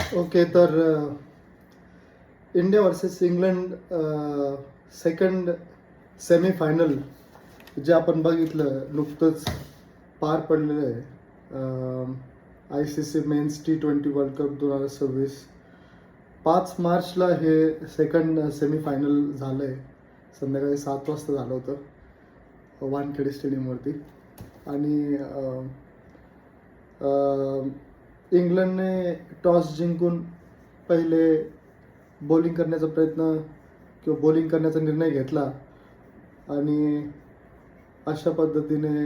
Okay, तर India versus England second semifinal जे आपण बघितलं नुकतंच पार पडलेलं आहे. ICC men's T20 world cup 2026 5 मार्चला हे सेकंड सेमीफायनल झालं आहे. संध्याकाळी 7 वाजता झालं होतं वानखेडे स्टेडियमवरती. आणि इंग्लंडने टॉस जिंकून पहिले बॉलिंग करण्याचा प्रयत्न किंवा बॉलिंग करण्याचा निर्णय घेतला आणि अशा पद्धतीने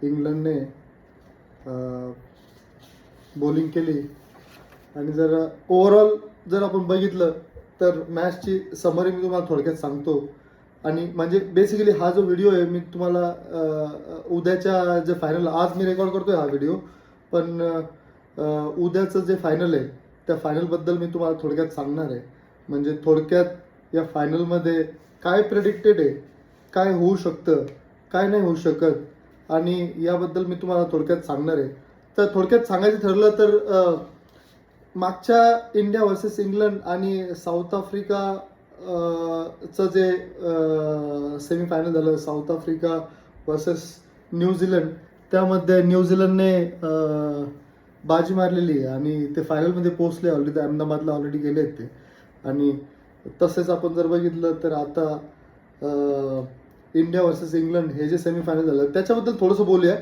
इंग्लंडने बॉलिंग केली. आणि जर ओव्हरऑल जर आपण बघितलं तर मॅचची समरी मी तुम्हाला थोडक्यात सांगतो. आणि म्हणजे बेसिकली हा जो व्हिडिओ आहे मी तुम्हाला उद्याच्या जे फायनल, आज मी रेकॉर्ड करतोय हा व्हिडिओ, पण उद्याचं जे फायनल आहे त्या फायनलबद्दल मी तुम्हाला थोडक्यात सांगणार आहे. म्हणजे थोडक्यात या फायनलमध्ये काय प्रेडिक्टेड आहे, काय होऊ शकतं, काय नाही होऊ शकत, आणि याबद्दल मी तुम्हाला थोडक्यात सांगणार आहे. तर थोडक्यात सांगायचं ठरलं तर मागच्या इंडिया वर्सेस इंग्लंड आणि साऊथ आफ्रिका चं जे सेमीफायनल झालं, साऊथ आफ्रिका वर्सेस न्यूझीलंड, त्यामध्ये न्यूझीलंडने बाजी मारलेली आहे आणि ते फायनलमध्ये पोहोचले ऑलरेडी. अहमदाबादला ऑलरेडी गेले आहेत ते. आणि तसेच आपण जर बघितलं तर आता इंडिया वर्सेस इंग्लंड हे जे सेमीफायनल झालं त्याच्याबद्दल थोडंसं बोलूया,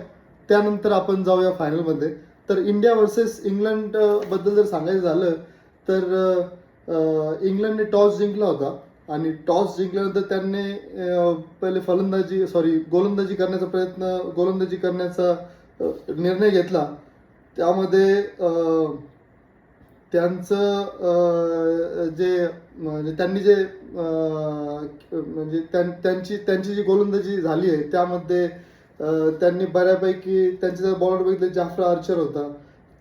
त्यानंतर आपण जाऊया फायनलमध्ये. तर इंडिया वर्सेस इंग्लंड बद्दल जर सांगायचं झालं तर इंग्लंडने टॉस जिंकला होता आणि टॉस जिंकल्यानंतर त्यांनी पहिले गोलंदाजी करण्याचा निर्णय घेतला. त्यामध्ये त्यांचं जे म्हणजे त्यांनी जे म्हणजे त्यांची जी गोलंदाजी झाली आहे त्यामध्ये त्यांनी बऱ्यापैकी त्यांचे बॉलर बघितले, जाफ्रा आर्चर होता,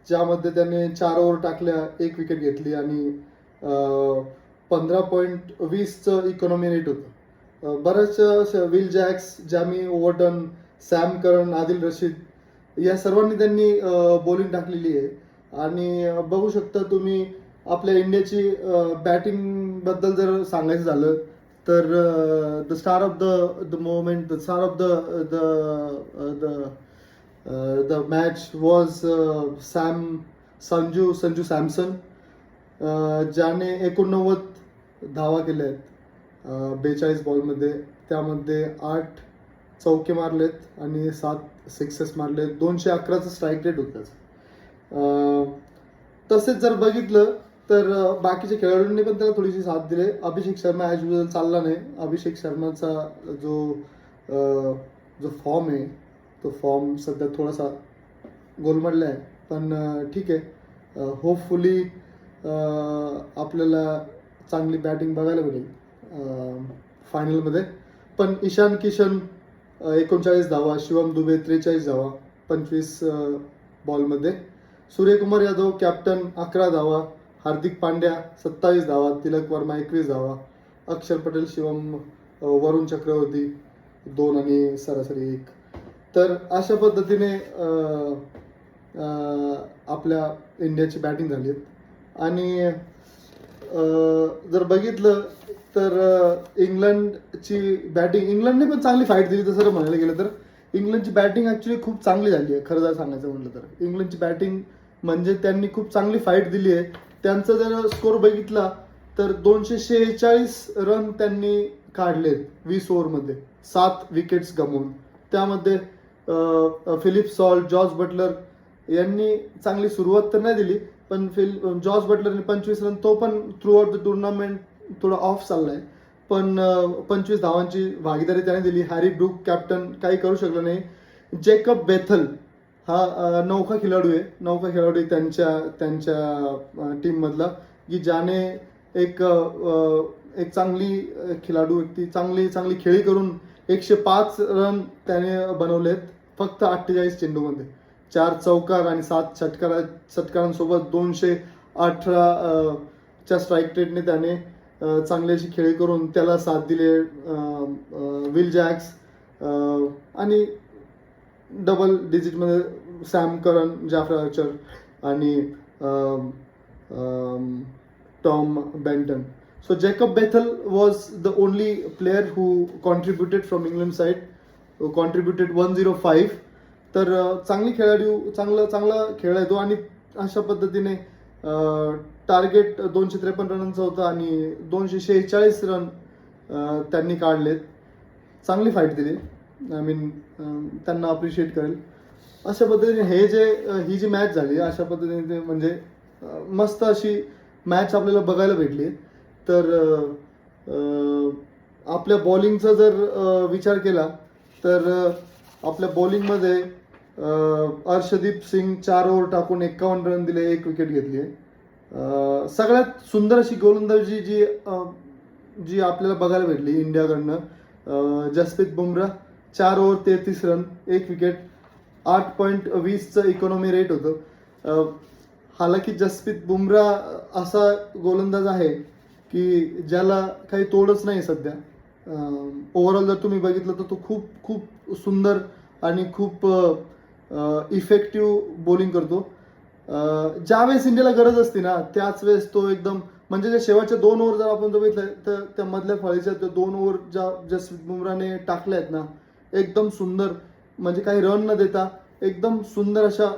ज्यामध्ये त्यांनी 4 ओव्हर टाकल्या, 1 विकेट घेतली आणि 15.20चं इकॉनॉमी रेट होतं. बऱ्याच विल जॅक्स, जॅमी ओव्हरटन, सॅम करन, आदिल रशीद या सर्वांनी त्यांनी बॉलिंग टाकलेली आहे. आणि बघू शकता तुम्ही आपल्या इंडियाची बॅटिंग बद्दल जर सांगायचं झालं तर the star of the moment, the star of the match was Sanju Samson, ज्याने 89 धावा केल्या आहेत 42 बॉलमध्ये. त्यामध्ये 8 चौके मारलेत आणि 7 सिक्सेस मारलेत. 211चं स्ट्राईक रेट होतं. तसेच जर बघितलं तर बाकीच्या खेळाडूंनी पण त्याला थोडीशी साथ दिली. अभिषेक शर्मा ॲज युजल चालला नाही. अभिषेक शर्माचा जो फॉर्म आहे तो फॉर्म सध्या थोडासा गोलमडला आहे, पण ठीक आहे. होपफुली आपल्याला चांगली बॅटिंग बघायला मिळेल फायनलमध्ये. पण ईशान किशन 39 धावा, शिवम दुबे 43 धावा 25 बॉलमध्ये, सूर्यकुमार यादव कॅप्टन 11 धावा, हार्दिक पांड्या 27 धावा, तिलक वर्मा 21 धावा, अक्षर पटेल, शिवम, वरुण चक्रवर्ती 2 आणि सरासरी 1. तर अशा पद्धतीने आपल्या इंडियाची बॅटिंग झाली आहे. आणि जर बघितलं तर इंग्लंडची बॅटिंग, इंग्लंडने पण चांगली फाईट दिली. तसं म्हणायला गेलं तर इंग्लंडची बॅटिंग ॲक्च्युली खूप चांगली झाली आहे. खरं जर सांगायचं म्हटलं तर इंग्लंडची बॅटिंग म्हणजे त्यांनी खूप चांगली फाईट दिली आहे. त्यांचा जर स्कोर बघितला तर 246 रन त्यांनी काढलेत 20 ओव्हरमध्ये, 7 विकेट्स गमावून. त्यामध्ये फिलिप सॉल्ट, जॉर्ज बटलर यांनी चांगली सुरुवात तर नाही दिली, पण जॉर्ज बटलरने 25 रन, तो पण थ्रू आउट द टुर्नामेंट थोडा ऑफ चाललाय, पण 25 धावांची भागीदारी त्याने दिली. हॅरी ब्रूक कॅप्टन काही करू शकलं नाही. जेकब बेथल हा नौका खेळाडू आहे त्यांच्या टीममधला, की ज्याने एक चांगली खेळाडू व्यक्ती, चांगली खेळी करून 105 रन त्याने बनवलेत फक्त 48 चेंडूमध्ये. 4 चौकार आणि 7 षटकारांसोबत 218च्या स्ट्राईक रेटने त्याने चांगली अशी खेळी करून त्याला साथ दिले. विल जॅक्स आणि डबल डिजिटमध्ये सॅम करन, जाफ्रा आर्चर आणि Tom Benton. So Jacob Bethel was the only player who contributed from England side, who contributed 105. तर चांगली खेळाडू चांगला खेळला तो आणि अशा पद्धतीने टार्गेट 253 रनांचं होतं आणि 246 रन त्यांनी काढलेत. चांगली फाईट दिली. आय मीन त्यांना अप्रिशिएट करेल. अशा पद्धतीने ही जी मॅच झाली अशा पद्धतीने ते म्हणजे मस्त अशी मॅच आपल्याला बघायला भेटली. तर आपल्या बॉलिंगचा जर विचार केला तर आपल्या बॉलिंगमध्ये अर्शदीप सिंग 4 ओव्हर टाकून 51 रन दिले, 1 विकेट घेतली आहे. सगळ्यात सुंदर अशी गोलंदाजी जी आपल्याला बघायला भेटली इंडियाकडनं, Jasprit Bumrah 4 over 33 run, 1 wicket, 8.20चं इकॉनॉमी रेट होतं. हालाकी जसप्रीत बुमराह असा गोलंदाज आहे की ज्याला काही तोडच नाही सध्या. ओव्हरऑल जर तुम्ही बघितलं तर तो खूप सुंदर आणि खूप इफेक्टिव्ह बॉलिंग करतो. ज्यावेळेस इंडियाला गरज असते ना त्याच वेळेस तो एकदम म्हणजे जे शेवटच्या 2 ओव्हर जर आपण बघितलं तर त्या मधल्या फळीच्या 2 ओव्हर ज्या जसप्रीत बुमराहने टाकल्या आहेत ना एकदम सुंदर, म्हणजे काही रन न देता एकदम सुंदर अशा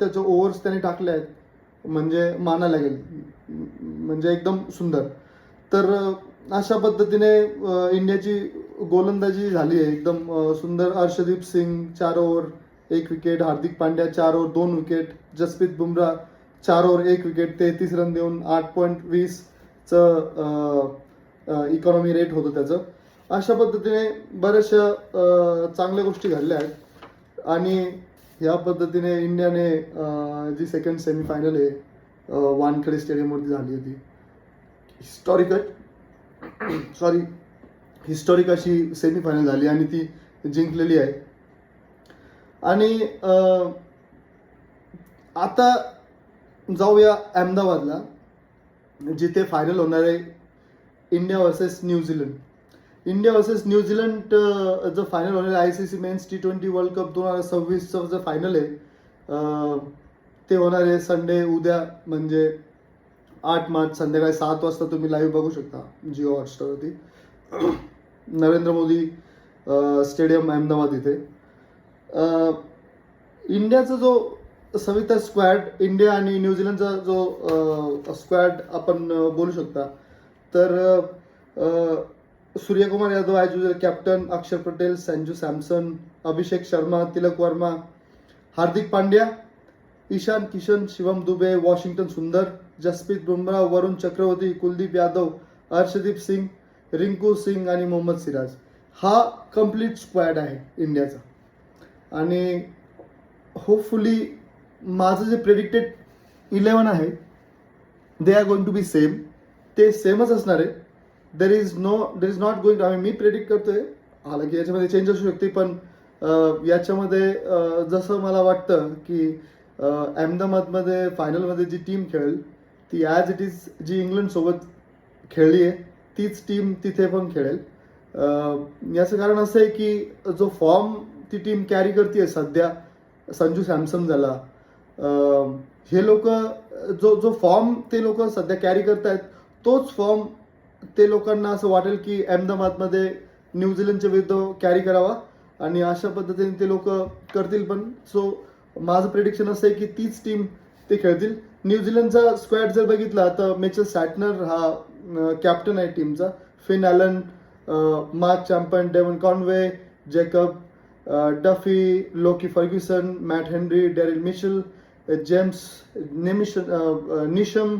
त्याच्या ओव्हर्स त्याने टाकल्या आहेत, म्हणजे मानायला गेल म्हणजे एकदम सुंदर. तर अशा पद्धतीने इंडियाची गोलंदाजी झाली आहे एकदम सुंदर. Arshdeep Singh 4 over 1 wicket, Hardik Pandya 4 over 2 wicket, Jasprit Bumrah 4 over 1 wicket, 33 run देऊन 8.20चं इकॉनॉमी रेट होतं त्याचं. अशा पद्धतीने बऱ्याचशा चांगल्या गोष्टी घडल्या आहेत. आणि ह्या पद्धतीने इंडियाने जी सेकंड सेमीफायनल आहे वानखेडे स्टेडियमवरती झाली होती, हिस्टॉरिक अशी सेमीफायनल झाली आणि ती जिंकलेली आहे. आणि आता जाऊया अहमदाबादला, जिथे फायनल होणार आहे India versus New Zealand. India versus New Zealand जो फायनल होणार आहे ICC men's T20 world cup 2026चं जो फायनल आहे ते होणार आहे संडे उद्या, म्हणजे 8 मार्च संध्याकाळी 7 वाजता तुम्ही लाईव्ह बघू शकता जिओ हॉटस्टारवरती, नरेंद्र मोदी स्टेडियम अहमदाबाद इथे. इंडियाचा जो सविता स्क्वॅड, इंडिया आणि न्यूझीलंडचा जो स्क्वॅड आपण बोलू शकता तर Suryakumar Yadav as usual captain, अक्षर पटेल, संजू सॅमसन, अभिषेक शर्मा, तिलक वर्मा, हार्दिक पांड्या, ईशान किशन, शिवम दुबे, वॉशिंग्टन सुंदर, जसप्रीत बुमराह, वरुण चक्रवर्ती, कुलदीप यादव, अर्शदीप सिंग, रिंकू सिंग आणि मोहम्मद सिराज. हा कम्प्लीट स्क्वॅड आहे इंडियाचा. आणि होपफुली माझं जे प्रेडिक्टेड 11 आहे they are going to be same. ते सेमच असणार आहे. देर इज नॉट गोइंग, आम्ही मी प्रेडिक्ट करतोय, हालाकी याच्यामध्ये चेंज असू शकते, पण याच्यामध्ये जसं मला वाटतं की अहमदाबादमध्ये फायनलमध्ये जी टीम खेळेल ती ॲज इट इज जी इंग्लंडसोबत खेळली आहे तीच टीम तिथे पण खेळेल. याचं कारण असं आहे की जो फॉर्म ती टीम कॅरी करते सध्या, संजू सॅमसन झाला, हे लोक जो फॉर्म ते लोक सध्या कॅरी करतायत तोच फॉर्म ते लोकांना असं वाटेल की अहमदाबादमध्ये न्यूझीलंडच्या विरुद्ध कॅरी करावा आणि अशा पद्धतीने ते लोक करतील पण. सो माझं प्रेडिक्शन असं आहे की तीच टीम ते खेळतील. न्यूझीलंडचा स्क्वॅड जर बघितला तर मिचेल सॅटनर हा कॅप्टन आहे टीमचा, Finn Allen, Mark Chapman, Devon Conway, Jacob Duffy, Lockie Ferguson, Matt Henry, Daryl Mitchell, James Neesham,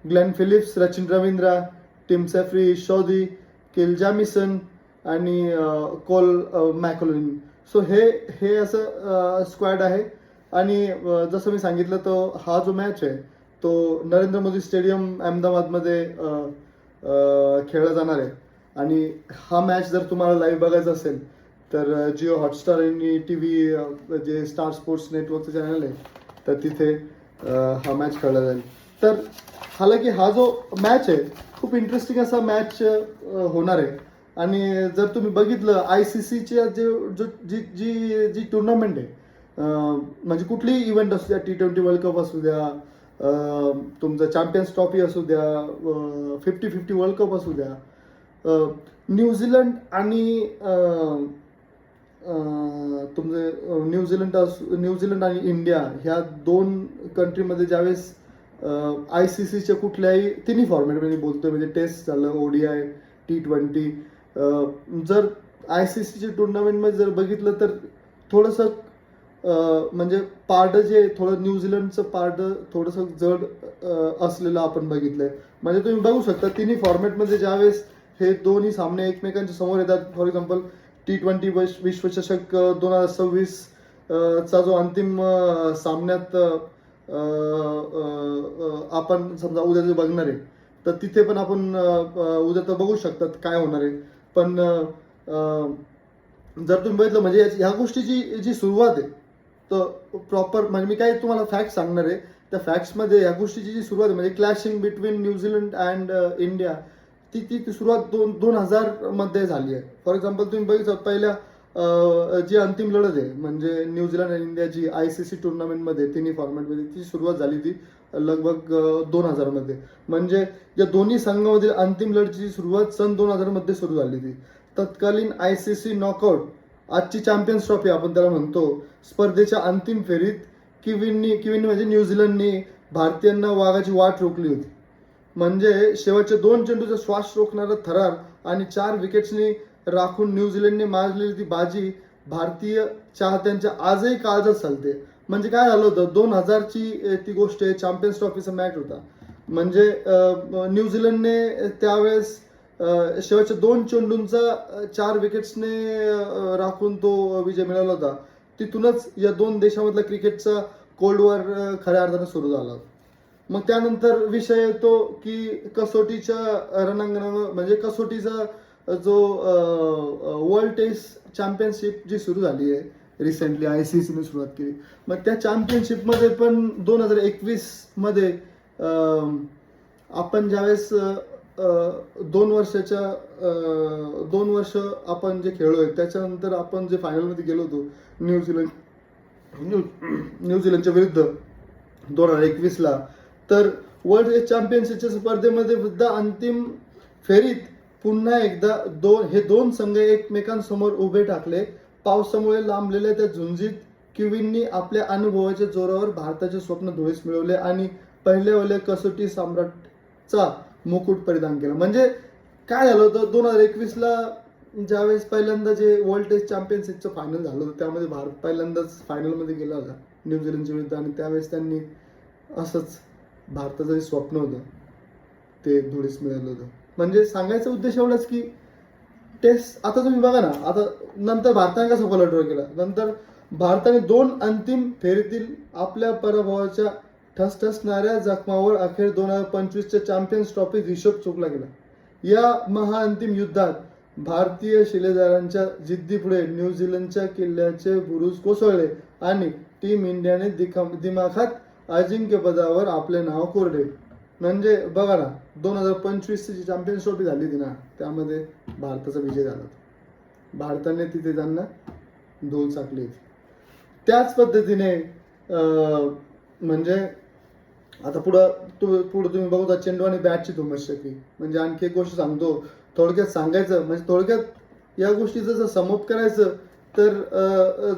Glenn Phillips, Rachin Ravindra, Tim Seifert, Sodhi, Kyle Jamieson आणि कोल मॅकोलिन. सो हे असं स्क्वॅड आहे. आणि जसं मी सांगितलं तर हा जो मॅच आहे तो नरेंद्र मोदी स्टेडियम अहमदाबादमध्ये खेळला जाणार आहे. आणि हा मॅच जर तुम्हाला लाईव्ह बघायचा असेल तर जिओ हॉटस्टार आणि TV जे स्टार स्पोर्ट्स नेटवर्कचं चॅनल आहे तर तिथे हा मॅच खेळला जाईल. तर हालाकी हा जो मॅच आहे खूप इंटरेस्टिंग असा मॅच होणार आहे. आणि जर तुम्ही बघितलं ICCच्या जी टुर्नामेंट आहे म्हणजे कुठलीही इव्हेंट असू द्या, T20 वर्ल्ड कप असू द्या, तुमचं चॅम्पियन्स ट्रॉफी असू द्या, 50-50 वर्ल्ड कप असू द्या, न्यूझीलंड आणि न्यूझीलंड आणि इंडिया ह्या दोन कंट्रीमध्ये ज्यावेळेस ICCच्या कुठल्याही तिन्ही फॉर्मॅटमध्ये बोलतोय, म्हणजे टेस्ट झालं, ODI, T20, जर ICCच्या टुर्नामेंटमध्ये जर बघितलं तर थोडंसं म्हणजे पारडं जे थोडं न्यूझीलंडचं पारडं थोडंसं जड असलेलं आपण बघितलंय. म्हणजे तुम्ही बघू शकता तिन्ही फॉर्मॅटमध्ये ज्यावेळेस हे दोन्ही सामने एकमेकांच्या समोर येतात, फॉर एक्झाम्पल T20 विश्वचषक 2026 चा जो अंतिम सामन्यात आपण समजा उद्या जे बघणार आहे, तर तिथे पण आपण उद्या तर बघू शकतात काय होणार आहे. पण जर तुम्ही बघितलं म्हणजे ह्या गोष्टीची जी सुरुवात आहे, तर प्रॉपर म्हणजे मी काय तुम्हाला फॅक्ट सांगणार आहे, त्या फॅक्ट्समध्ये या गोष्टीची जी सुरुवात आहे म्हणजे क्लॅशिंग बिटवीन न्यूझीलंड अँड इंडिया, ती सुरुवात 2000 मध्ये झाली आहे. फॉर एक्झाम्पल तुम्ही बघितलं पहिल्या जी अंतिम लढत आहे म्हणजे न्यूझीलंड आणि इंडियाची ICC टुर्नामेंटमध्ये तिन्ही फॉर्मॅटमध्ये ती सुरुवात झाली ती लगभग 2000 मध्ये. म्हणजे या दोन्ही संघामधील अंतिम लढतीची सुरुवात सन 2000 मध्ये सुरू झाली ती. तत्कालीन ICC नॉकआउट, आजची चॅम्पियन्स ट्रॉफी आपण त्याला म्हणतो, स्पर्धेच्या अंतिम फेरीत किवींनी म्हणजे न्यूझीलंडनी भारतीयांना वाघाची वाट रोखली होती. म्हणजे शेवटचे 2 चेंडूचा श्वास रोखणारा थरार आणि 4 विकेट्सनी राखून न्यूझीलंडने माजलेली ती बाजी भारतीय चाहत्यांच्या आजही काळजात चालते. म्हणजे काय झालं होतं, 2000ची ती गोष्ट आहे, चॅम्पियन्स ट्रॉफीचा मॅच होता. म्हणजे न्यूझीलंडने त्यावेळेस शेवटच्या 2 चेंडूंचा 4 विकेट्सने राखून तो विजय मिळवला होता. तिथूनच या 2 देशामधला क्रिकेटचा कोल्ड वॉर खऱ्या अर्थानं सुरू झाला. मग त्यानंतर विषय येतो की कसोटीच्या रणांगणावर म्हणजे कसोटीचा जो वर्ल्ड टेस्ट चॅम्पियनशिप जी सुरू झाली आहे रिसेंटली, ICCने सुरुवात केली. मग त्या चॅम्पियनशिपमध्ये पण 2021 मध्ये आपण ज्यावेळेस 2 वर्ष आपण जे खेळलोय त्याच्यानंतर आपण जे फायनलमध्ये गेलो होतो न्यूझीलंडच्या विरुद्ध 2021 ला, तर वर्ल्ड टेस्ट चॅम्पियनशिपच्या स्पर्धेमध्ये सुद्धा अंतिम फेरीत पुन्हा एकदा हे दोन संघ एकमेकांसमोर उभे टाकले. पावसामुळे लांबलेल्या त्या झुंजीत किवींनी आपल्या अनुभवाच्या जोरावर भारताचे स्वप्न धुळीस मिळवले आणि पहिल्या कसोटी सम्राटचा मुकुट परिधान केला. म्हणजे काय झालं होतं, 2021 ला ज्यावेळेस पहिल्यांदा जे वर्ल्ड टेस्ट चॅम्पियनशिपचं फायनल झालं होतं त्यामध्ये भारत पहिल्यांदाच फायनलमध्ये गेला होता न्यूझीलंडच्या विरुद्ध, आणि त्यावेळेस त्यांनी असंच भारताचं जे स्वप्न होतं ते धुळीस मिळवलं होतं. म्हणजे सांगायचा उद्देश एवढाच की टेस्ट आता तुम्ही बघा ना, आता नंतर भारताने कसा पलटवार केला, नंतर भारताने 2 अंतिम फेरीतील आपल्या पराभवाच्या ठसठसणाऱ्या जखमावर अखेर 2025च्या चॅम्पियन्स ट्रॉफीत हिशोब चुकला गेला. या महाअंतिम युद्धात भारतीय शिलेदारांच्या जिद्दीपुढे न्यूझीलंडच्या किल्ल्याचे बुरुज कोसळले आणि टीम इंडियाने दिमाखात अजिंक्यपदावर आपले नाव कोरले. म्हणजे बघा ना, 2025ची जी चॅम्पियन्स ट्रॉफी झाली होती ना, त्यामध्ये भारताचा विजय झाला. भारताने तिथे त्यांना धूळ चाकली होती. त्याच पद्धतीने म्हणजे आता पुढं तुम्ही बघता चेंडू आणि बॅटची धुमश्चक्री. म्हणजे आणखी एक गोष्ट सांगतो, थोडक्यात सांगायचं म्हणजे थोडक्यात या गोष्टीचं जर समप करायचं तर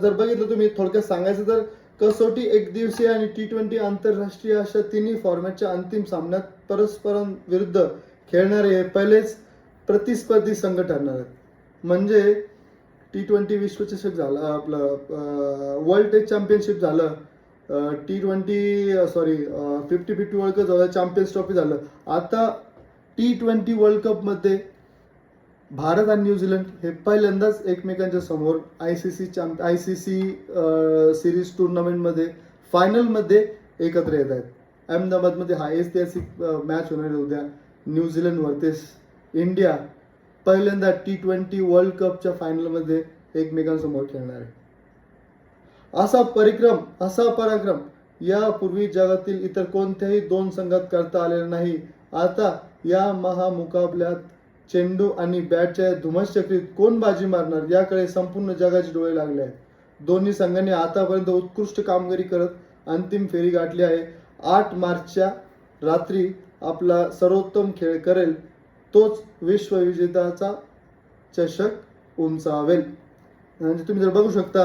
जर बघितलं तुम्ही थोडक्यात सांगायचं तर कसोटी, एकदिवसीय आणि T20 आंतरराष्ट्रीय अशा तिन्ही फॉर्मॅटच्या अंतिम सामन्यात परस्परांविरुद्ध खेळणारे हे पहिलेच प्रतिस्पर्धी संघ ठरणार आहेत. म्हणजे T20 विश्वचषक झालं, आपलं वर्ल्ड टेस्ट चॅम्पियनशिप झालं, T20 50-50 वर्ल्ड कप झालं, चॅम्पियन्स ट्रॉफी झालं. आता T20 वर्ल्ड कपमध्ये भारत आणि न्यूझीलंड हे पहिल्यांदाच एकमेकांच्या समोर ICC सिरीज टुर्नामेंटमध्ये फायनलमध्ये एकत्र येत आहेत. अहमदाबादमध्ये हा ऐतिहासिक मॅच होणार आहे उद्या. न्यूझीलंड वर्सेस इंडिया पहिल्यांदा T20 वर्ल्ड कपच्या फायनलमध्ये एकमेकांसमोर खेळणार आहे. असा पराक्रम यापूर्वी जगातील इतर कोणत्याही 2 संघात करता आलेला नाही. आता या महामुकाबल्यात चेंडू आणि बॅटच्या धुमश्चक्रीत कोण बाजी मारणार याकडे संपूर्ण जगाचे डोळे लागले आहेत. दोन्ही संघांनी आतापर्यंत उत्कृष्ट कामगिरी करत अंतिम फेरी गाठली आहे. 8 मार्चच्या रात्री आपला सर्वोत्तम खेळ करेल तोच विश्वविजेताचा चषक उंचावेल. म्हणजे तुम्ही जर बघू शकता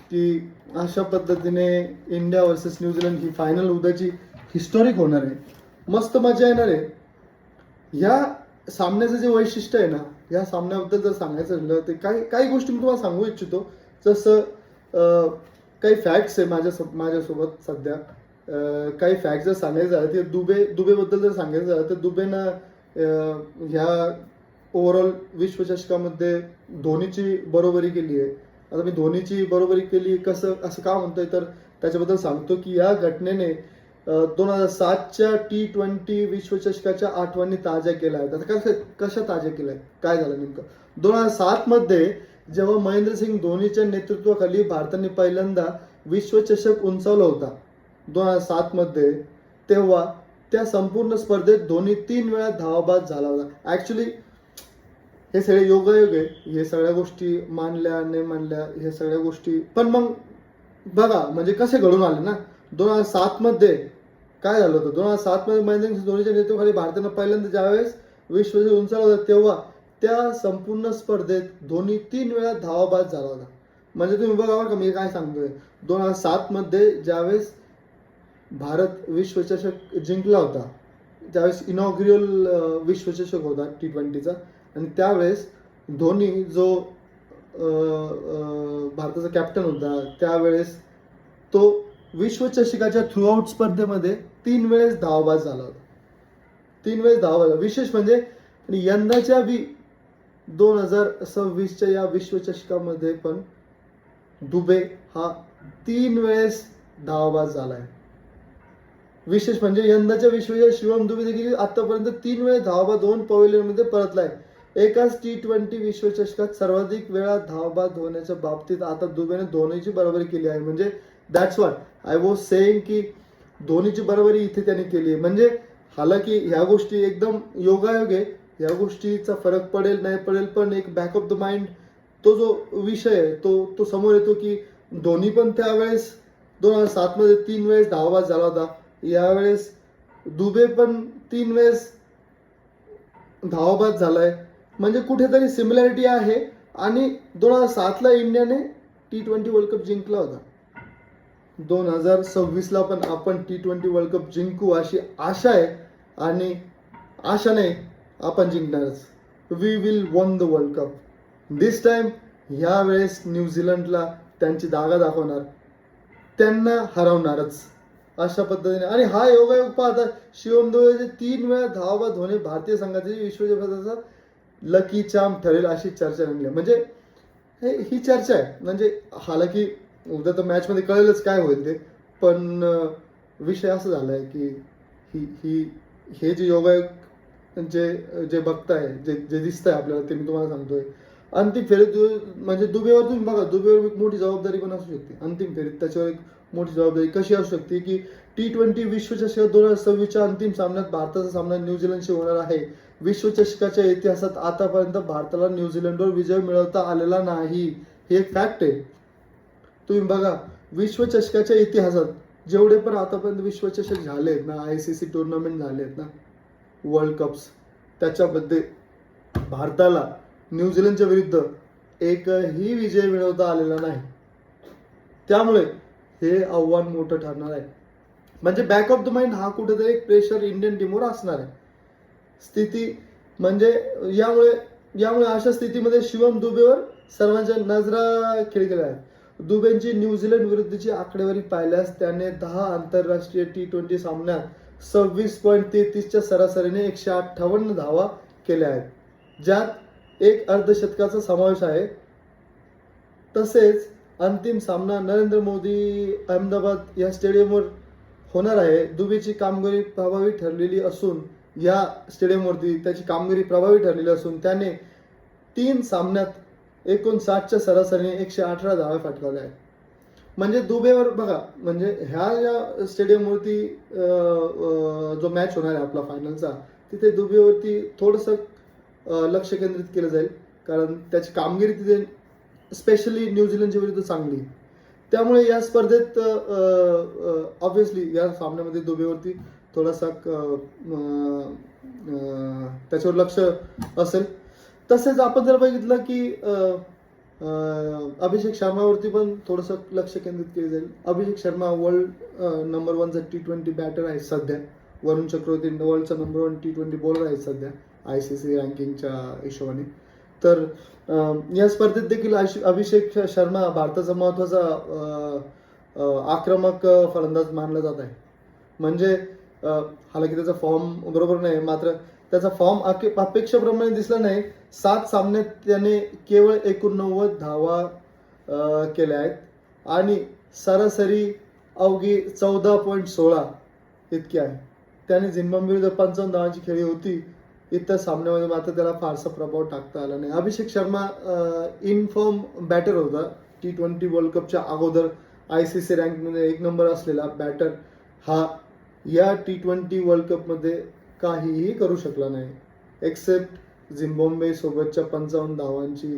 की अशा पद्धतीने इंडिया वर्सेस न्यूझीलंड ही फायनल उद्याची हिस्टॉरिक होणार आहे. मस्त मजा येणार आहे. ह्या सामन्याचं जे वैशिष्ट्य आहे ना, या सामन्याबद्दल जर सांगायचं झालं तर काही गोष्टी मी तुम्हाला सांगू इच्छितो. जसं काही फॅक्ट्स आहे माझ्यासोबत सध्या. काही फॅक्ट जर सांगायचं झालं तर दुबेबद्दल जर सांगायचं झालं तर दुबेनं ह्या ओव्हरऑल विश्वचषकामध्ये धोनीची बरोबरी केली आहे. आता मी धोनीची बरोबरी केली असं का म्हणतोय तर त्याच्याबद्दल सांगतो की या घटनेने 2007च्या T20 विश्वचषकाच्या आठवणी ताज्या केल्या आहेत. आता कशा ताज्या केल्या आहेत, काय झालं नेमकं 2007 मध्ये जेव्हा महेंद्रसिंग धोनीच्या नेतृत्वाखाली भारताने पहिल्यांदा विश्वचषक उंचावला होता 2007 मध्ये, तेव्हा त्या संपूर्ण स्पर्धेत धोनी 3 वेळा धावाबाद झाला होता. ऍक्च्युली हे सगळे योगायोग आहे. हे सगळ्या गोष्टी मानल्या नाही मानल्या हे सगळ्या गोष्टी, पण मग बघा म्हणजे कसे घडून आले ना. 2007 मध्ये काय झालं होतं, 2007 मध्ये महेंद्रसिंग धोनीच्या नेतृत्वाखाली भारतानं पहिल्यांदा ज्यावेळेस विश्वचषक उंचावला होता तेव्हा त्या संपूर्ण स्पर्धेत धोनी 3 वेळा धावाबाद झाला होता. म्हणजे तुम्ही बघा बरं का मी काय सांगतोय, 2007 मध्ये ज्यावेळेस भारत विश्वचषक जिंकला होता, त्यावेळेस इनॉग्रियल विश्वचषक होता T20चा, आणि त्यावेळेस धोनी जो भारताचा कॅप्टन होता त्यावेळेस तो विश्वचषकाच्या थ्रूआउट स्पर्धेमध्ये 3 वेळेस धावाबाद झाला होता. 3 वेळेस धावाबाद. विशेष म्हणजे यंदाच्या 2026च्या या विश्वचषकामध्ये पण दुबे हा 3 वेळेस धावाबाद झालाय. विशेष म्हणजे यंदाच्या विश्वचषकात शिवम दुबे देखील आतापर्यंत 3 वेळेस धावाबाद होऊन पवेलियनमध्ये परतलाय. एकाच T20 विश्वचषकात सर्वाधिक वेळा धावाबाद होण्याच्या बाबतीत आता दुबेने धोनीची बरोबरी केली आहे. म्हणजे that's what I was saying की धोनीची बरोबरी इथे त्यांनी केली आहे. म्हणजे हालाकी ह्या गोष्टी एकदम योगायोग आहे. या गोष्टीचा फरक पडेल नाही पडेल, पण एक बॅक ऑफ द माइंड तो जो विषय आहे तो समोर येतो की धोनी पण त्यावेळेस 2007 मध्ये 3 वेळेस धावाबाद झाला होता. यावेळेस दुबे पण 3 वेळेस धावाबाद झालाय. म्हणजे कुठेतरी सिमिलॅरिटी आहे. आणि 2007ला इंडियाने T20 वर्ल्ड कप जिंकला होता. 2026ला पण आपण T20 वर्ल्ड कप जिंकू अशी आशा आहे. आणि आशा नाही, आपण जिंकणारच. We will won the world cup this time. ह्यावेळेस न्यूझीलंडला त्यांची जागा दाखवणार, त्यांना हरवणारच अशा पद्धतीने. आणि हा योगायोग पाहता शिवम दुबेचे 3 वेळा धावाबाद होणे भारतीय संघाचे विश्वचषकाचा लकी चार्म ठरेल अशी चर्चा रंगली. म्हणजे ही चर्चा आहे. म्हणजे हालाकी उद्या तर मॅच मध्ये कळेलच काय होईल ते, पण विषय असं झालाय की हे जे योगायोग जे बघताय, जे दिसतंय आपल्याला, ते मी तुम्हाला सांगतोय. अंतिम फेरीत म्हणजे दुबेवर तुम्ही बघा, दुबेवर एक मोठी जबाबदारी पण असू शकते अंतिम फेरीत. त्याच्यावर एक मोठी जबाबदारी कशी असू शकते की T20 विश्वचषक 2026च्या अंतिम सामन्यात भारताचा सामना न्यूझीलंडशी होणार आहे. विश्वचषकाच्या इतिहासात आतापर्यंत भारताला न्यूझीलंडवर विजय मिळवता आलेला नाही. हे एक फॅक्ट आहे. तुम्ही बघा विश्वचषकाच्या इतिहासात जेवढे पण आतापर्यंत विश्वचषक झालेत ना, ICC टुर्नामेंट झालेत ना, वर्ल्ड कप्स, त्याच्यामध्ये भारताला न्यूझीलंडच्या विरुद्ध एकही विजय मिळवता आलेला नाही. त्यामुळे हे आव्हान मोठं ठरणार आहे. म्हणजे बॅक ऑफ द माइंड हा कुठेतरी एक प्रेशर इंडियन टीमवर असणार आहे. स्थिती म्हणजे यामुळे अशा स्थितीमध्ये शिवम दुबेवर सर्वांच्या नजरा खिळलेल्या आहेत. दुबेंची न्यूझीलंड विरुद्धची आकडेवारी पाहिल्यास त्याने 10 आंतरराष्ट्रीय T20 सामन्यात 26.33च्या सरासरीने 158 धावा केल्या आहेत, ज्यात एक अर्धशतकाचा समावेश आहे. तसेच अंतिम सामना नरेंद्र मोदी अहमदाबाद या स्टेडियमवर होणार आहे. दुबेची कामगिरी प्रभावी ठरलेली असून या स्टेडियमवरती त्याची कामगिरी प्रभावी ठरलेली असून त्याने 3 सामन्यात 59च्या सरासरीने 118 धावा फटकावल्या आहेत. म्हणजे दुबेवर बघा, म्हणजे ह्या या स्टेडियमवरती जो मॅच होणार आहे आपला फायनलचा, तिथे दुबेवरती थोडंसं लक्ष केंद्रित केलं जाईल, कारण त्याची कामगिरी तिथे स्पेशली न्यूझीलंडच्या विरुद्ध चांगली आहे. त्यामुळे या स्पर्धेत ऑब्व्हियसली या सामन्यामध्ये दुबेवरती थोडासा त्याच्यावर लक्ष असेल. तसेच आपण जर बघितलं की अभिषेक शर्मावरती पण थोडंसं लक्ष केंद्रित केलं जाईल. अभिषेक शर्मा वर्ल्ड नंबर 1चा T20 बॅटर आहे सध्या. वरुण चक्रवर्ती वर्ल्डचा नंबर 1 T20 बॉलर आहे सध्या ICC रँकिंगच्या हिशोबाने. तर या स्पर्धेत देखील अभिषेक शर्मा भारताचा महत्त्वाचा आक्रमक फलंदाज मानला जात आहे. म्हणजे हालाकी त्याचा फॉर्म बरोबर नाही, मात्र त्याचा फॉर्म अपेक्षेप्रमाणे दिसला नाही. 7 सामन्यात त्याने केवळ 89 धावा केल्या आहेत आणि सरासरी अवघी 14.16 इतकी आहे. त्याने झिम्बाब्वे विरुद्ध 55 धावांची खेळी होती. इतर सामन्यामध्ये मात्र त्याला फारसा प्रभाव टाकता आला नाही. अभिषेक शर्मा इनफॉर्म बॅटर होता. T20 वर्ल्ड कपच्या अगोदर ICC रँकिंगमध्ये 1 नंबर असलेला बॅटर हा या T20 वर्ल्ड कपमध्ये काहीही करू शकला नाही, एक्सेप्ट झिम्बाब्वे सोबतच्या 55 धावांची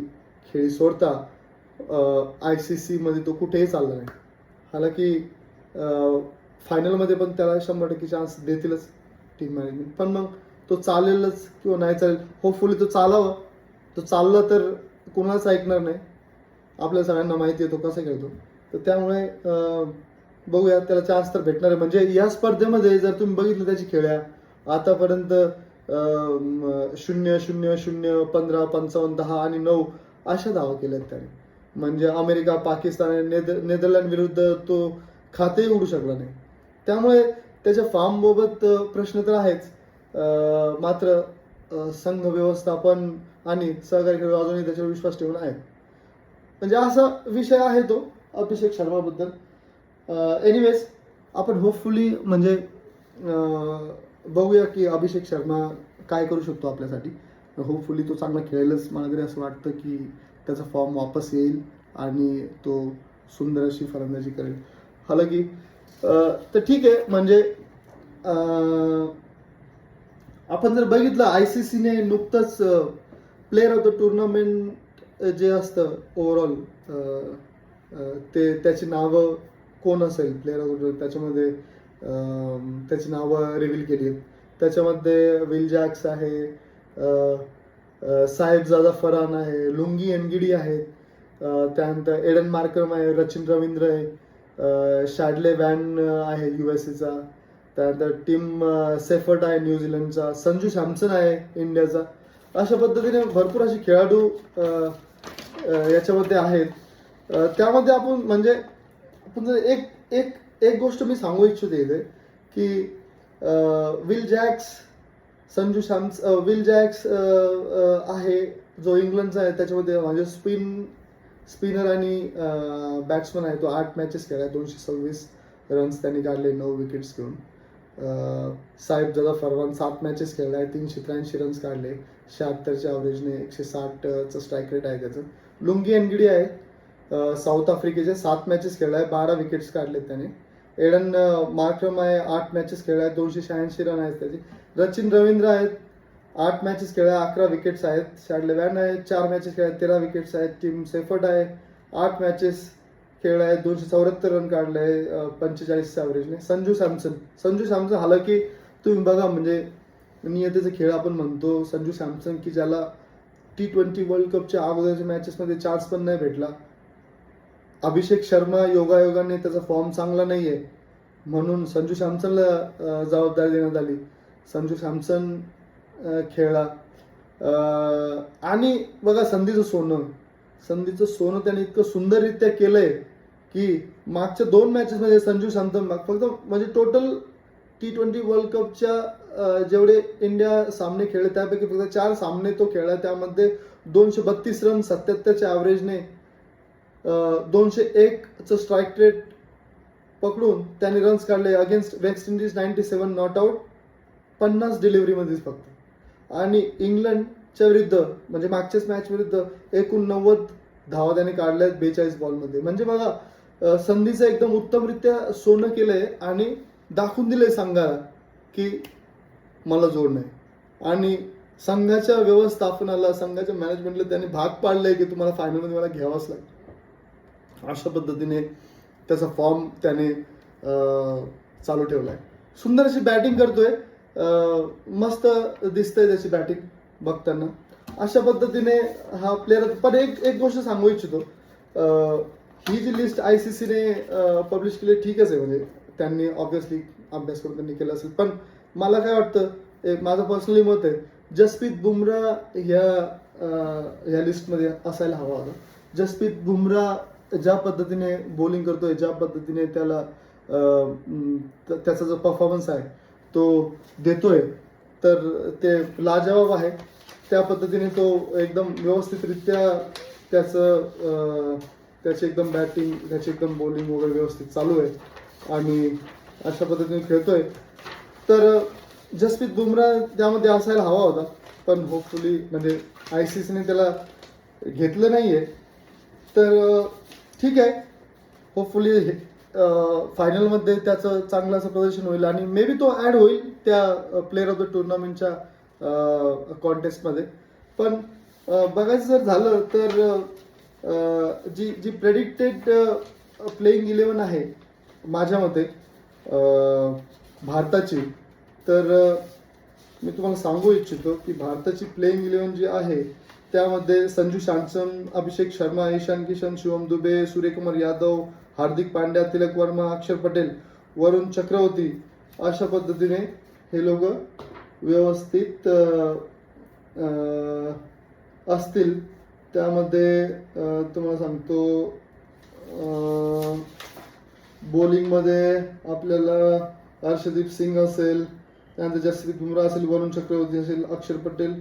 खेळी सोडता. ICC मध्ये तो कुठेही चालला नाही. हालाकी फायनलमध्ये पण त्याला 100% चान्स देतीलच टीम मॅनेजमेंट. पण मग तो चालेलच किंवा नाही चालेल, होपफुली तो चालावं. तो चालला तर कोणालाच ऐकणार नाही. आपल्या सगळ्यांना माहिती आहे तो कसा खेळतो. तर त्यामुळे बघूया, त्याला चान्स तर भेटणार आहे. म्हणजे या स्पर्धेमध्ये जर तुम्ही बघितलं त्याची खेळ्या आतापर्यंत 0, 0, 0, 15, 55, 10 आणि 9 अशा धावा केल्यात त्याने. म्हणजे अमेरिका, पाकिस्तान आणि नेदरलँड विरुद्ध तो खातेही उडू शकला नाही. त्यामुळे त्याच्या फॉर्मबाबत प्रश्न तर आहेच, मात्र संघ व्यवस्थापन आणि सहकारी खेळाडू अजूनही त्याच्यावर विश्वास ठेवून आहेत. म्हणजे असा विषय आहे तो अभिषेक शर्माबद्दल. एनिवेज आपण होपफुली म्हणजे बघूया की अभिषेक शर्मा काय करू शकतो आपल्यासाठी. होपफुली तो चांगला खेळेलच. मला तरी असं वाटतं की त्याचा फॉर्म वापस येईल आणि तो सुंदर अशी फलंदाजी करेल. हालाकी तर ठीक आहे. म्हणजे आपण जर बघितलं ICCने नुकतंच प्लेअर ऑफ द टुर्नामेंट जे असतं ओव्हरऑल ते त्याची नावं कोण असेल प्लेअर ऑफ द, त्याच्यामध्ये त्याची नावं रिव्हील केली आहेत. त्याच्यामध्ये विल जॅक्स आहे, साहेबजादा फरहान आहे, लुंगी एनगिडी आहे, त्यानंतर एडन मार्करम आहे, रचिन रवींद्र आहे, शॅडले वॅन आहे USAचा, त्यानंतर टीम सेफर्ट आहे न्यूझीलंडचा, संजू सॅमसन आहे इंडियाचा. अशा पद्धतीने भरपूर असे खेळाडू याच्यामध्ये आहेत. त्यामध्ये आपण म्हणजे आपण जर एक गोष्ट मी सांगू इच्छिते इथे की विल जॅक्स आहे जो इंग्लंडचा आहे. त्याच्यामध्ये म्हणजे स्पिनर आणि बॅट्समन आहे. तो 8 मॅचेस खेळला, 226 रन्स त्यांनी काढले, 9 विकेट्स घेऊन. साहेबजादा फरहान 7 मॅचेस खेळला आहे, 383 रन्स काढले, 76च्या ॲव्हरेजने, 160चं स्ट्राईक रेट आहे त्याचं. लुंगी एनगिडी आहे साऊथ आफ्रिकेचे, 7 मॅचेस खेळला आहे, 12 विकेट्स काढलेत त्याने. एडन मार्करम आहे, 8 मॅचेस खेळला आहे, 286 रन आहेत त्याचे. रचिन रवींद्र आहेत, 8 मॅचेस खेळला, 11 विकेट्स आहेत. शॅडले वॅन आहे, 4 मॅचेस खेळला, 13 विकेट्स आहेत. टीम सेफर्ट आहे, 8 मॅचेस खेळला आहे, 274 रन काढले आहे, 45च्या ॲव्हरेजने. संजू सॅमसन हालाकी तुम्ही बघा म्हणजे नियतीचा खेळ आपण म्हणतो संजू सॅमसन की ज्याला T20 वर्ल्ड कपच्या अगोदरच्या मॅचेसमध्ये चान्स पण नाही भेटला. अभिषेक शर्मा योगायोगाने त्याचा फॉर्म चांगला नाही आहे म्हणून संजू सॅमसनला जबाबदारी देण्यात आली. संजू सॅमसन खेळला आणि बघा संधीचं सोनं त्याने इतकं सुंदररित्या केलंय की मागच्या 2 मॅचेसमध्ये संजू सॅमसन फक्त म्हणजे टोटल T20 वर्ल्ड कपच्या जेवढे इंडिया सामने खेळले त्यापैकी फक्त 4 सामने तो खेळला. त्यामध्ये 232 रन, 77च्या ॲव्हरेजने, 201चं स्ट्राईक रेट पकडून त्याने रन्स काढले. Against West Indies 97 not out, 50 डिलिव्हरीमध्येच फक्त. आणि इंग्लंडच्या विरुद्ध म्हणजे मागच्याच मॅच विरुद्ध 89 धावा त्याने काढल्या 42 बॉलमध्ये. म्हणजे बघा संधीचं एकदम उत्तमरित्या सोनं केलंय आणि दाखवून दिलंय संघाला की मला जोड नाही. आणि संघाच्या व्यवस्थापनाला, संघाच्या मॅनेजमेंटला त्यांनी भाग पाडलंय की तुम्हाला फायनलमध्ये मला घ्यावाच लागेल. अशा पद्धतीने त्याचा फॉर्म त्याने चालू ठेवलाय. सुंदर अशी बॅटिंग करतोय, मस्त दिसतंय त्याची बॅटिंग बघताना. अशा पद्धतीने हा प्लेअर. पण एक गोष्ट सांगू इच्छितो, ही जी लिस्ट ICCने पब्लिश केली ठीकच आहे, म्हणजे त्यांनी ऑब्व्हियसली अभ्यास करून त्यांनी केला असेल. पण मला काय वाटतं, एक माझं पर्सनली मत आहे, जसप्रीत बुमराह ह्या लिस्टमध्ये असायला हवा होता. जसप्रीत बुमराह ज्या पद्धतीने बॉलिंग करतोय, ज्या पद्धतीने त्याला त्याचा जो परफॉर्मन्स आहे तो देतोय, तर ते लाजवाब आहे. त्या पद्धतीने तो एकदम व्यवस्थितरित्या त्याची एकदम बॅटिंग, त्याची एकदम बॉलिंग वगैरे व्यवस्थित चालू आहे आणि अशा पद्धतीने खेळतोय. तर जसप्रीत बुमराह त्यामध्ये असायला हवा होता, पण होपफुली म्हणजे ICCने त्याला घेतलं नाहीये. तर ठीक आहे, होपफुली फायनलमध्ये त्याचं चांगलं असं प्रदर्शन होईल आणि मे बी तो ॲड होईल त्या प्लेअर ऑफ द टुर्नामेंटच्या कॉन्टेस्टमध्ये. पण बघायचं जर झालं तर जी प्रेडिक्टेड प्लेइंग 11 आहे माझ्या मते भारताची, तर मी तुम्हाला सांगू इच्छितो की भारताची प्लेइंग 11 जी आहे त्यामध्ये संजू सॅमसन, अभिषेक शर्मा, ईशान किशन, शिवम दुबे, सूर्यकुमार यादव, हार्दिक पांड्या, तिलक वर्मा, अक्षर पटेल, वरुण चक्रवर्ती, अशा पद्धतीने हे लोक व्यवस्थित असतील. त्यामध्ये तुम्हाला सांगतो, बॉलिंगमध्ये आपल्याला हर्षदीप सिंग असेल, त्यानंतर जसप्रीत बुमराह असेल, वरुण चक्रवर्ती असेल, अक्षर पटेल,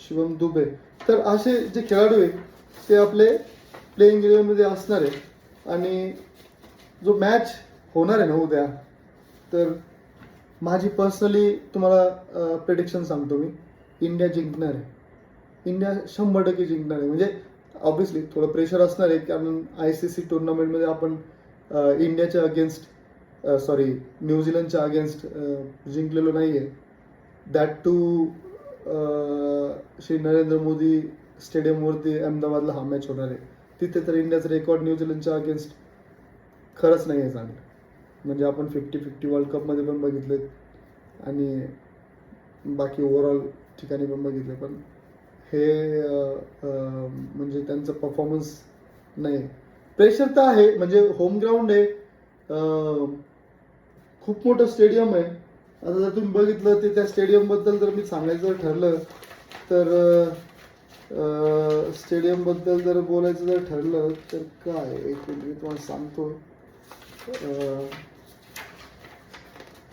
शिवम दुबे. तर असे जे खेळाडू आहेत ते आपले प्लेइंग 11मध्ये असणार आहे. आणि जो मॅच होणार आहे ना उद्या, तर माझी पर्सनली तुम्हाला प्रेडिक्शन सांगतो मी, इंडिया जिंकणार आहे. इंडिया 100% जिंकणार आहे. म्हणजे ऑब्व्हियसली थोडं प्रेशर असणार आहे, कारण ICC टुर्नामेंटमध्ये आपण इंडियाच्या अगेन्स्ट न्यूझीलंडच्या अगेन्स्ट जिंकलेलो नाही आहे. दॅट टू श्री नरेंद्र मोदी स्टेडियमवरती अहमदाबादला हा मॅच होणार आहे. तिथे तर इंडियाचं रेकॉर्ड न्यूझीलंडच्या अगेन्स्ट खरंच नाही आहे चांगलं. म्हणजे आपण 50-50 वर्ल्ड कपमध्ये पण बघितले आणि बाकी ओव्हरऑल ठिकाणी पण बघितले, पण हे म्हणजे त्यांचं परफॉर्मन्स नाही. प्रेशर तर आहे, म्हणजे होम ग्राउंड आहे, खूप मोठं स्टेडियम आहे. आता जर तुम्ही बघितलं ते त्या स्टेडियमबद्दल जर मी सांगायचं ठरलं तर स्टेडियमबद्दल जर बोलायचं जर ठरलं तर काय, एक मिनिट मी तुम्हाला सांगतो.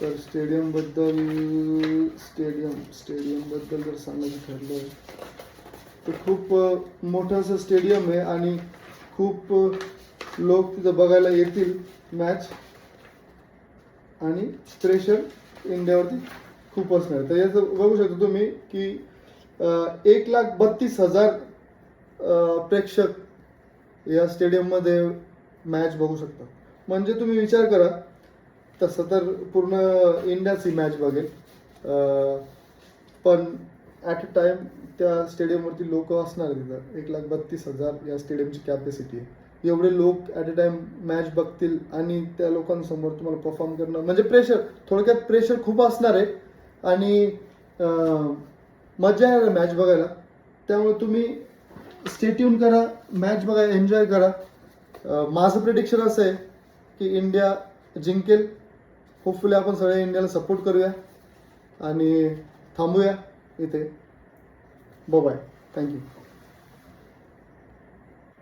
तर स्टेडियमबद्दल जर सांगायचं ठरलं तर खूप मोठं असं स्टेडियम आहे आणि खूप लोक तिथं बघायला येतील मॅच आणि प्रेशर इंडियावरती खूप असणार. तर याचं बघू शकता तुम्ही की 1,32,000 प्रेक्षक या स्टेडियममध्ये मॅच बघू शकता. म्हणजे तुम्ही विचार करा, तसं तर पूर्ण इंडियाच ही मॅच बघेल, पण ॲट अ टाइम त्या स्टेडियमवरती लोक असणार तिथं. 1,32,000 या स्टेडियमची कॅपॅसिटी आहे. एवढे लोक ॲट अ टाइम मॅच बघतील आणि त्या लोकांसमोर तुम्हाला परफॉर्म करणं म्हणजे प्रेशर, थोडक्यात प्रेशर खूप असणार आहे आणि मजा येणार मॅच बघायला. त्यामुळे तुम्ही स्टे ट्यून करा, मॅच बघा, एन्जॉय करा. माझं प्रेडिक्शन असं आहे की इंडिया जिंकेल. होपफुली आपण सगळे इंडियाला सपोर्ट करूया आणि थांबूया इथे. Bye, thank you.